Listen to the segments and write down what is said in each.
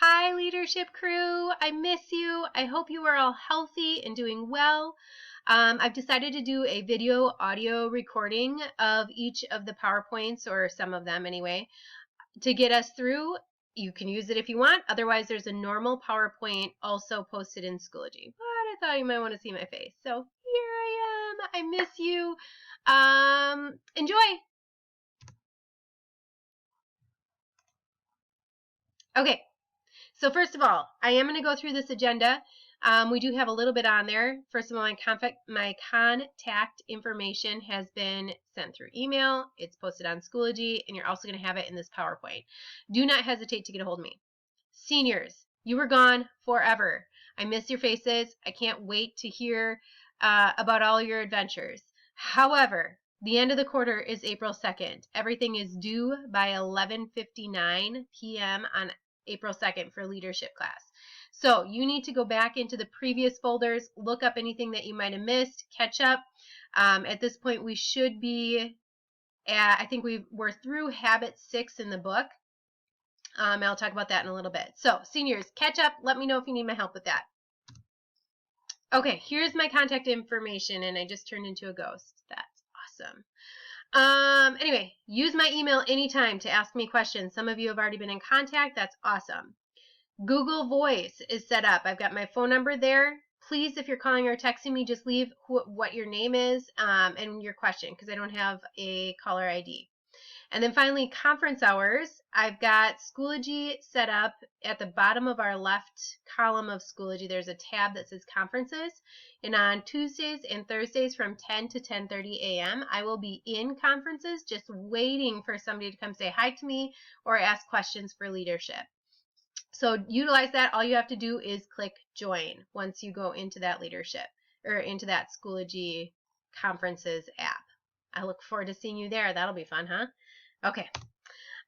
Hi, leadership crew. I miss you. I hope you are all healthy and doing well. I've decided to do a video audio recording of each of the PowerPoints, or some of them anyway, to get us through. You can use it if you want. Otherwise, there's a normal PowerPoint also posted in Schoology. But I thought you might want to see my face. So here I am. I miss you. Enjoy. Okay. So first of all, I am going to go through this agenda. We do have a little bit on there. First of all, my contact information has been sent through email. It's posted on Schoology, and you're also going to have it in this PowerPoint. Do not hesitate to get a hold of me. Seniors, you were gone forever. I miss your faces. I can't wait to hear about all your adventures. However, the end of the quarter is April 2nd. Everything is due by 11:59 p.m. on April 2nd for leadership class. So you need to go back into the previous folders, look up anything that you might have missed, catch up. At this point, we should be I think we're through habit 6 in the book. I'll talk about that in a little bit. So seniors, catch up. Let me know if you need my help with that. Okay, here's my contact information, and I just turned into a ghost. That's awesome. Anyway, use my email anytime to ask me questions. Some of you have already been in contact. That's awesome. Google Voice is set up. I've got my phone number there. Please, if you're calling or texting me, just leave what your name is and your question, because I don't have a caller ID. And then finally, conference hours. I've got Schoology set up at the bottom of our left column of Schoology. There's a tab that says conferences. And on Tuesdays and Thursdays from 10 to 10:30 a.m., I will be in conferences just waiting for somebody to come say hi to me or ask questions for leadership. So utilize that. All you have to do is click join once you go into that leadership or into that Schoology conferences app. I look forward to seeing you there. That'll be fun, huh? Okay.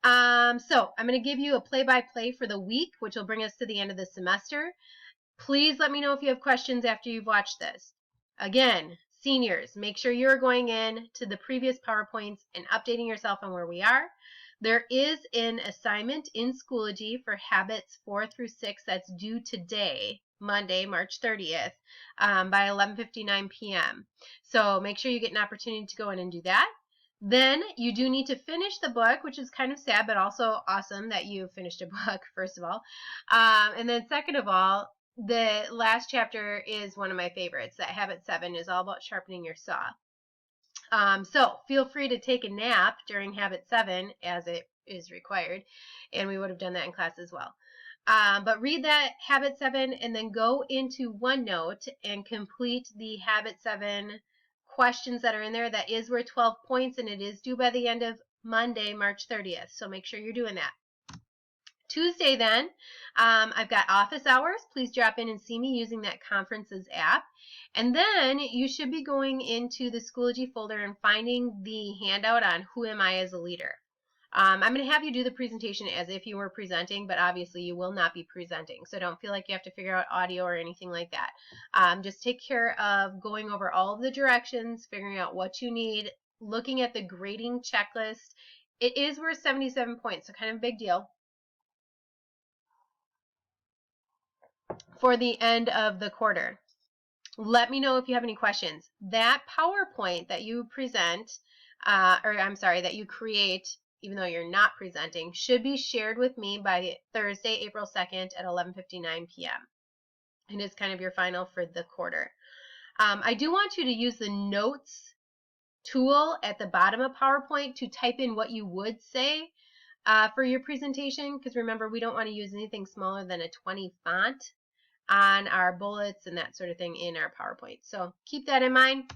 So I'm going to give you a play-by-play for the week, which will bring us to the end of the semester. Please let me know if you have questions after you've watched this. Again, seniors, make sure you're going in to the previous PowerPoints and updating yourself on where we are. There is an assignment in Schoology for habits 4 through 6 that's due today, Monday, March 30th, by 11:59 p.m. So make sure you get an opportunity to go in and do that. Then you do need to finish the book, which is kind of sad, but also awesome that you finished a book, first of all. And then second of all, the last chapter is one of my favorites. That habit 7 is all about sharpening your saw. So feel free to take a nap during habit 7 as it is required. And we would have done that in class as well. But read that habit 7 and then go into OneNote and complete the habit 7 questions that are in there. That is worth 12 points, and it is due by the end of Monday, March 30th. So make sure you're doing that. Tuesday then, I've got office hours. Please drop in and see me using that conferences app. And then you should be going into the Schoology folder and finding the handout on Who Am I as a Leader. I'm going to have you do the presentation as if you were presenting, but obviously you will not be presenting. So don't feel like you have to figure out audio or anything like that. Just take care of going over all of the directions, figuring out what you need, looking at the grading checklist. It is worth 77 points, so kind of a big deal for the end of the quarter. Let me know if you have any questions. That PowerPoint that you present, that you create, even though you're not presenting, should be shared with me by Thursday, April 2nd at 11:59 p.m. It is kind of your final for the quarter. I do want you to use the notes tool at the bottom of PowerPoint to type in what you would say for your presentation, because remember, we don't want to use anything smaller than a 20 font on our bullets and that sort of thing in our PowerPoint. So keep that in mind.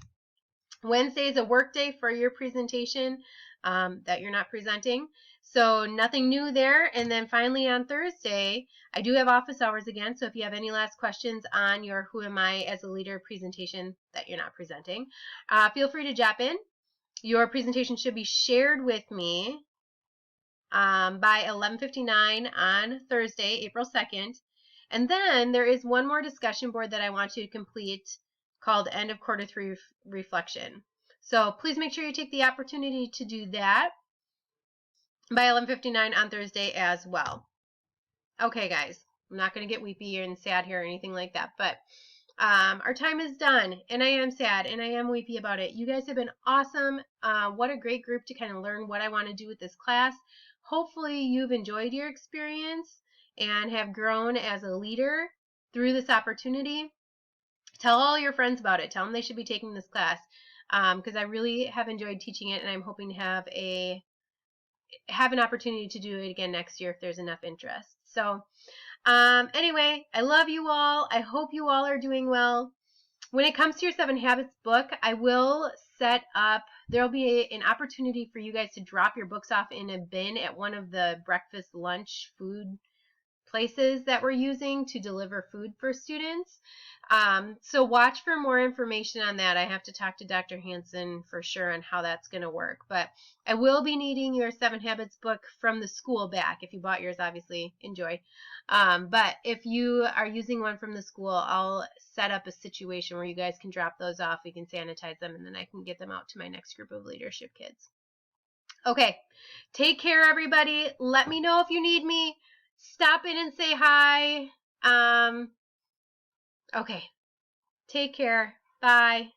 Wednesday is a work day for your presentation that you're not presenting. So nothing new there. And then finally on Thursday, I do have office hours again. So if you have any last questions on your Who Am I as a Leader presentation that you're not presenting, feel free to drop in. Your presentation should be shared with me by 11:59 on Thursday, April 2nd. And then there is one more discussion board that I want you to complete called End of Quarter 3 Reflection. So please make sure you take the opportunity to do that by 11:59 on Thursday as well. Okay, guys. I'm not going to get weepy and sad here or anything like that, but our time is done, and I am sad and I am weepy about it. You guys have been awesome. What a great group to kind of learn what I want to do with this class. Hopefully you've enjoyed your experience and have grown as a leader through this opportunity. Tell all your friends about it. Tell them they should be taking this class, because I really have enjoyed teaching it, and I'm hoping to have an opportunity to do it again next year if there's enough interest. So anyway, I love you all. I hope you all are doing well. When it comes to your 7 Habits book, I will set up, there'll be an opportunity for you guys to drop your books off in a bin at one of the breakfast, lunch, food places that we're using to deliver food for students. So watch for more information on that. I have to talk to Dr. Hansen for sure on how that's going to work. But I will be needing your 7 Habits book from the school back. If you bought yours, obviously, enjoy. But if you are using one from the school, I'll set up a situation where you guys can drop those off. We can sanitize them, and then I can get them out to my next group of leadership kids. Okay, take care, everybody. Let me know if you need me. Stop in and say hi. Okay, take care. Bye.